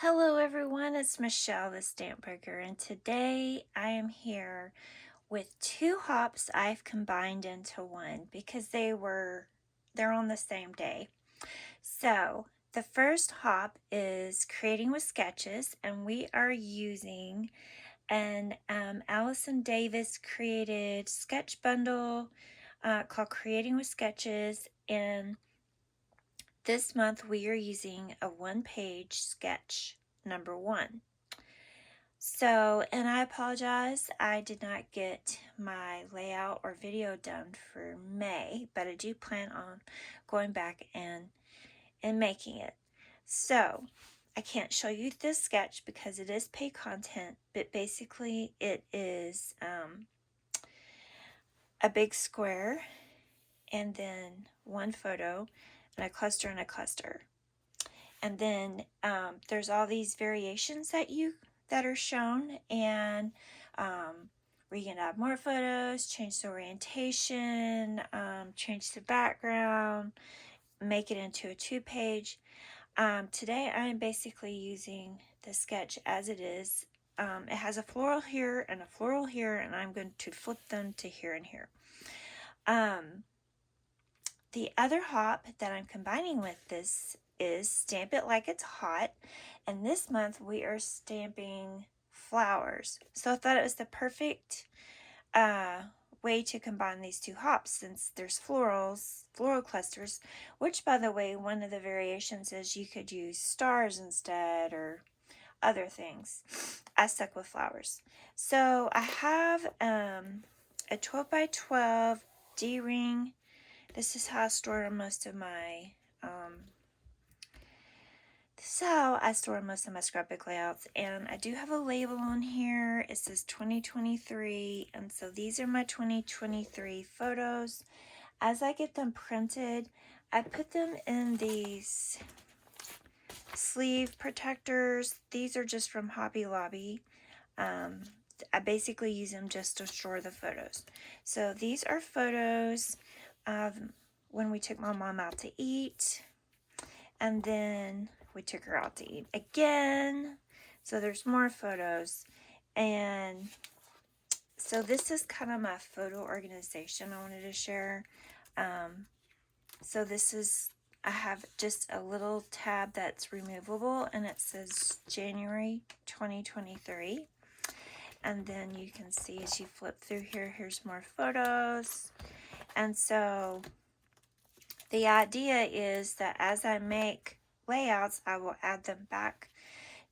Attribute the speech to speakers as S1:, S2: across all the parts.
S1: Hello everyone, it's Michelle the Stamp Breaker, and today I am here with two hops I've combined into one because they're on the same day. So the first hop is creating with sketches, and we are using an Allison Davis created sketch bundle called Creating with Sketches, and this month we are using a one-page sketch number 1. So, and I apologize, I did not get my layout or video done for May, but I do plan on going back and making it. So, I can't show you this sketch because it is paid content, but basically it is a big square and then one photo and a cluster and a cluster. And then there's all these variations that are shown, and where you can add more photos, change the orientation, change the background, make it into a 2-page. Today I am basically using the sketch as it is. It has a floral here and a floral here, and I'm going to flip them to here and here. The other hop that I'm combining with this is Stamp It Like It's Hot, and this month we are stamping flowers. So I thought it was the perfect way to combine these two hops, since there's floral clusters, which, by the way, one of the variations is you could use stars instead or other things. I stuck with flowers. So I have a 12 by 12 D-ring. This is how I store most of my scrapbook layouts, and I do have a label on here. It says 2023, and so these are my 2023 photos. As I get them printed, I put them in these sleeve protectors. These are just from Hobby Lobby. I basically use them just to store the photos. So these are photos of when we took my mom out to eat, and then we took her out to eat again. So there's more photos, and so this is kind of my photo organization I wanted to share. So this is, I have just a little tab that's removable, and it says January 2023. And then you can see as you flip through here, here's more photos. And so the idea is that as I make layouts, I will add them back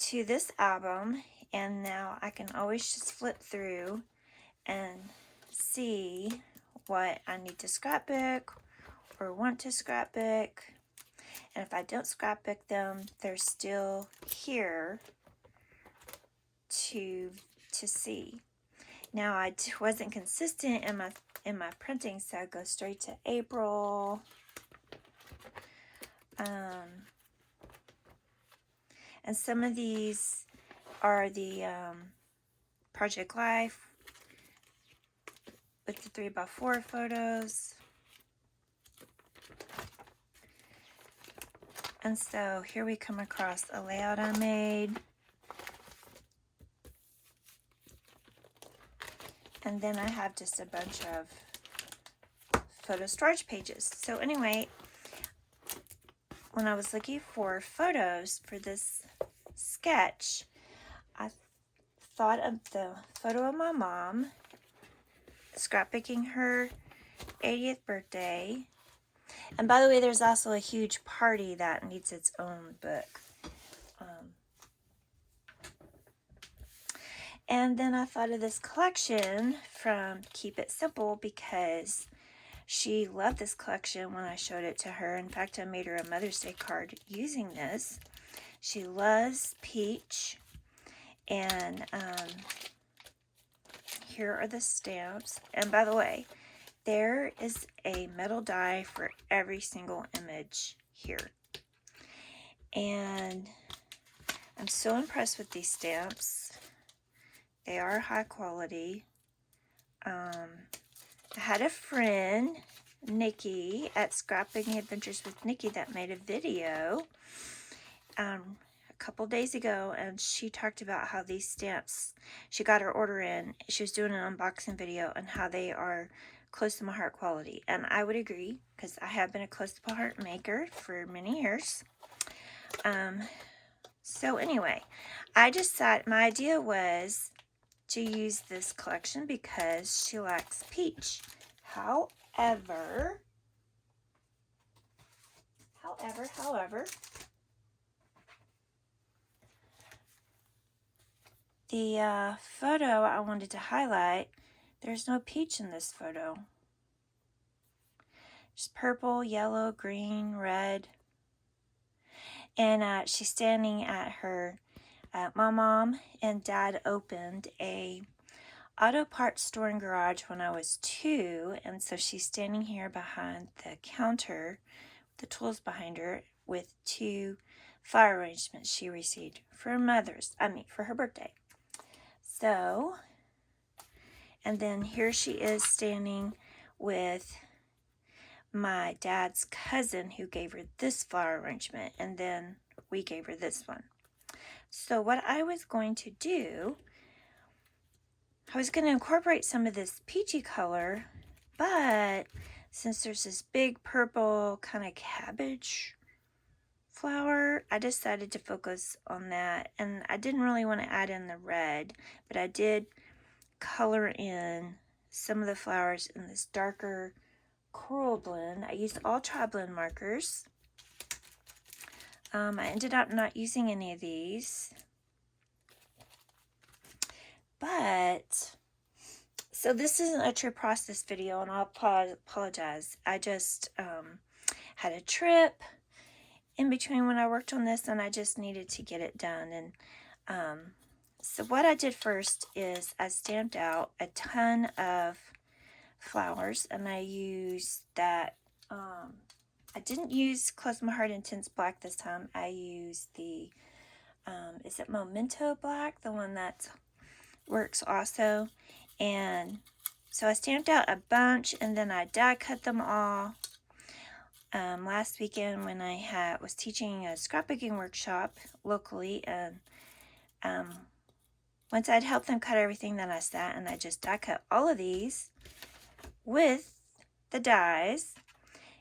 S1: to this album, and now I can always just flip through and see what I need to scrapbook or want to scrapbook. And if I don't scrapbook them, they're still here to see. Now I wasn't consistent in my printing, so I go straight to April. And some of these are the Project Life with the 3x4 photos. And so here we come across a layout I made. And then I have just a bunch of photo storage pages. So anyway, when I was looking for photos for this sketch, I thought of the photo of my mom scrapbooking her 80th birthday. And by the way, there's also a huge party that needs its own book. And then I thought of this collection from Keep It Simple because she loved this collection when I showed it to her. In fact, I made her a Mother's Day card using this. She loves peach. And here are the stamps. And by the way, there is a metal die for every single image here. And I'm so impressed with these stamps. They are high quality. I had a friend, Nikki, at Scrapbooking Adventures with Nikki, that made a video a couple days ago, and she talked about how these stamps, she got her order in, she was doing an unboxing video, and how they are close to my heart quality. And I would agree, because I have been a close to my heart maker for many years. So anyway, I decided, my idea was to use this collection because she likes peach. However, the photo I wanted to highlight, there's no peach in this photo. Just purple, yellow, green, red. And she's standing at her, my mom and dad opened a auto parts store and garage when I was 2. And so she's standing here behind the counter, the tools behind her, with 2 flower arrangements she received for for her birthday. So, and then here she is standing with my dad's cousin who gave her this flower arrangement, and then we gave her this one. So what I was going to do, I was going to incorporate some of this peachy color, but since there's this big purple kind of cabbage flower, I decided to focus on that. And I didn't really want to add in the red, but I did color in some of the flowers in this darker coral blend. I used all tri-blend markers. I ended up not using any of these. But, so this isn't a true process video, and I'll apologize. I just had a trip in between when I worked on this, and I just needed to get it done. And so what I did first is I stamped out a ton of flowers, and I used that, I didn't use Close My Heart Intense Black this time. I used the, is it Memento Black? The one that works also. And so I stamped out a bunch, and then I die cut them all. Last weekend when I was teaching a scrapbooking workshop locally, and once I'd helped them cut everything, then I sat and I just die cut all of these with the dies.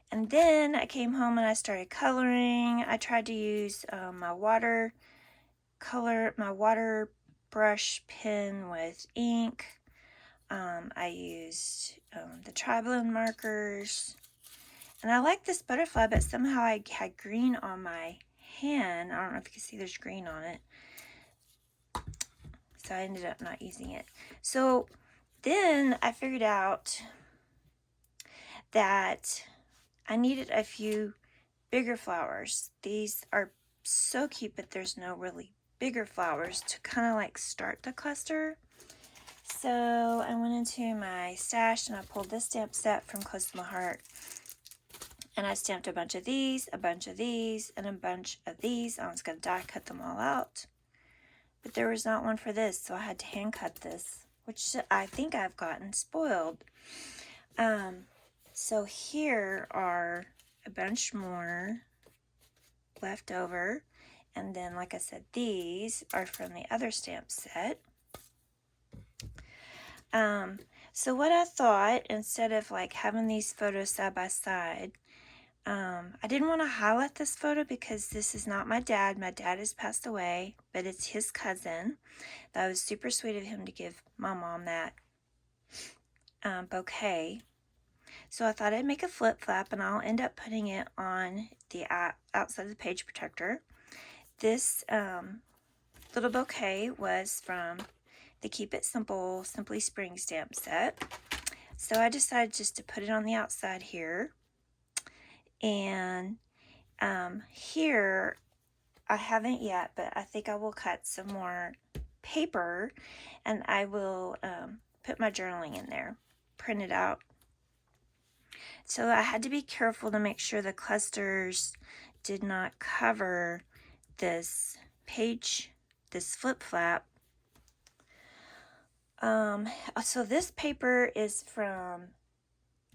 S1: And then I came home and I started coloring. I tried to use my water brush pen with ink. I used the tri-blend markers. And I like this butterfly, but somehow I had green on my hand. I don't know if you can see there's green on it. So I ended up not using it. So then I figured out that I needed a few bigger flowers. These are so cute, but there's no really bigger flowers to kind of like start the cluster. So I went into my stash and I pulled this stamp set from Close to My Heart. And I stamped a bunch of these, a bunch of these, and a bunch of these. I was going to die cut them all out. But there was not one for this, so I had to hand cut this, which I think I've gotten spoiled. So here are a bunch more left over. And then, like I said, these are from the other stamp set. So what I thought, instead of like having these photos side by side, I didn't want to highlight this photo because this is not my dad. My dad has passed away, but it's his cousin. That was super sweet of him to give my mom that bouquet. So I thought I'd make a flip flap, and I'll end up putting it on the outside of the page protector. This little bouquet was from the Keep It Simple Simply Spring stamp set. So I decided just to put it on the outside here. And here, I haven't yet, but I think I will cut some more paper, and I will put my journaling in there, print it out. So I had to be careful to make sure the clusters did not cover this page, this flip flap. So this paper is from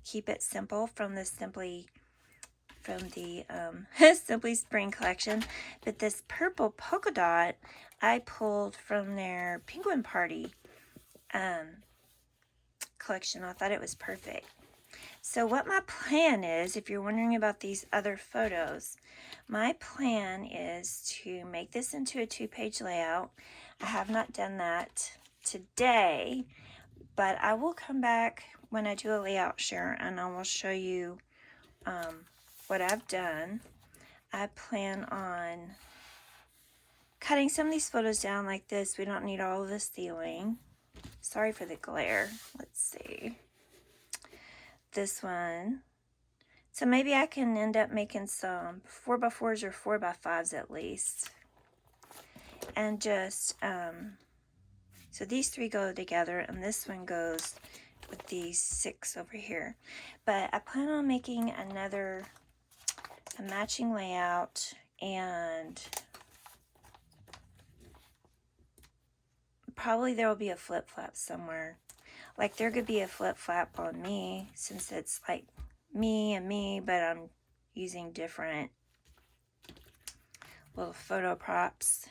S1: Keep It Simple, from the Simply from the Simply Spring collection. But this purple polka dot I pulled from their Penguin Party collection. I thought it was perfect. So what my plan is, if you're wondering about these other photos, my plan is to make this into a 2-page layout. I have not done that today, but I will come back when I do a layout share and I will show you what I've done. I plan on cutting some of these photos down like this. We don't need all of the ceiling. Sorry for the glare. Let's see. This one. So maybe I can end up making some 4x4s or 4x5s at least. And just, so these 3 go together and this one goes with these 6 over here. But I plan on making a matching layout, and probably there will be a flip-flap somewhere. Like there could be a flip-flap on me since it's like me and me, but I'm using different little photo props.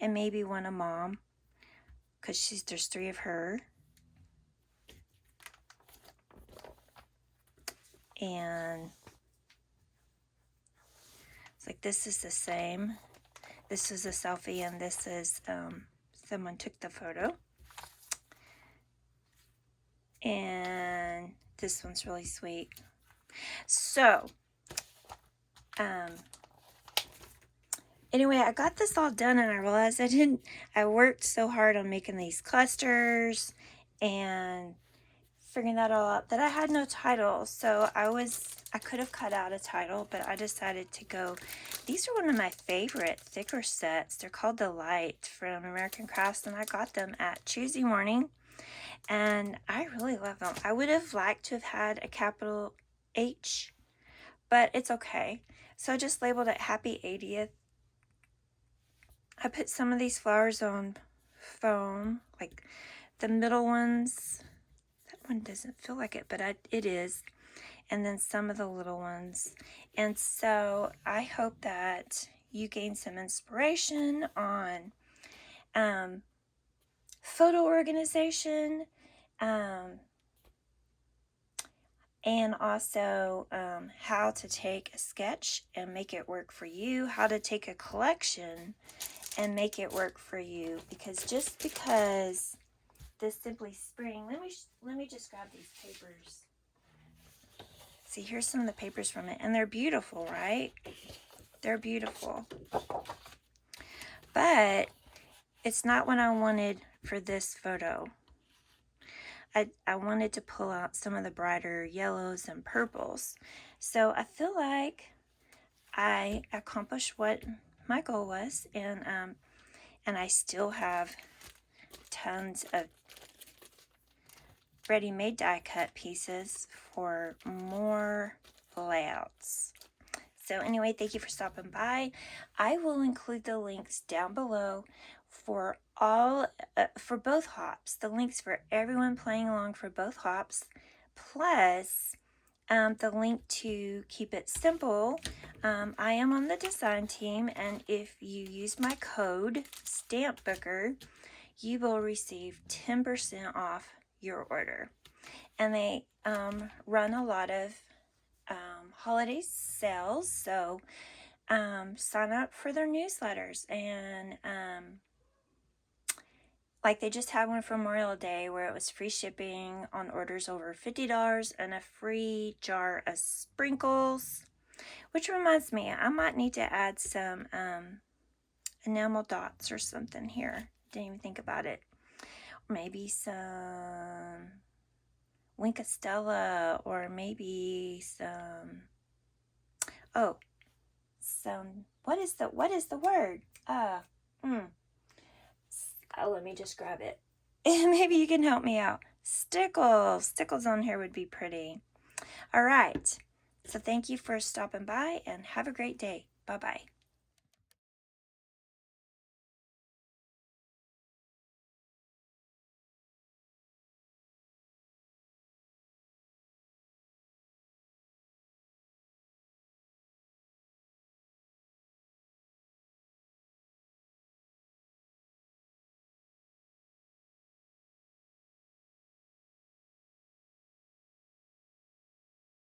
S1: And maybe one of Mom, because there's 3 of her. And it's like this is the same. This is a selfie and this is someone took the photo. And this one's really sweet. So, anyway, I got this all done and I realized I worked so hard on making these clusters and figuring that all out that I had no title. So I could have cut out a title, but I decided to go. These are one of my favorite thicker sets. They're called the Light from American Crafts, and I got them at Tuesday morning. And I really love them. I would have liked to have had a capital H, but it's okay. So I just labeled it Happy 80th. I put some of these flowers on foam, like the middle ones. That one doesn't feel like it, but it is. And then some of the little ones. And so I hope that you gain some inspiration on photo organization, and also how to take a sketch and make it work for you, how to take a collection and make it work for you. Because just because this Simply Spring, let me just grab these papers. See, here's some of the papers from it, and they're beautiful, right? They're beautiful. But it's not what I wanted for this photo. I wanted to pull out some of the brighter yellows and purples. So I feel like I accomplished what my goal was, and I still have tons of ready-made die cut pieces for more layouts. So anyway, thank you for stopping by. I will include the links down below for both hops, the links for everyone playing along for both hops, plus the link to Keep It Simple. I am on the design team, and if you use my code STAMPBOOKER, you will receive 10% off your order. And they run a lot of holiday sales, so sign up for their newsletters. And like they just had one for Memorial Day where it was free shipping on orders over $50 and a free jar of sprinkles. Which reminds me, I might need to add some enamel dots or something here. Didn't even think about it. Maybe some Winkastella, or maybe some, what is the word? Let me just grab it. Maybe you can help me out. Stickles on here would be pretty. All right. So thank you for stopping by and have a great day. Bye-bye.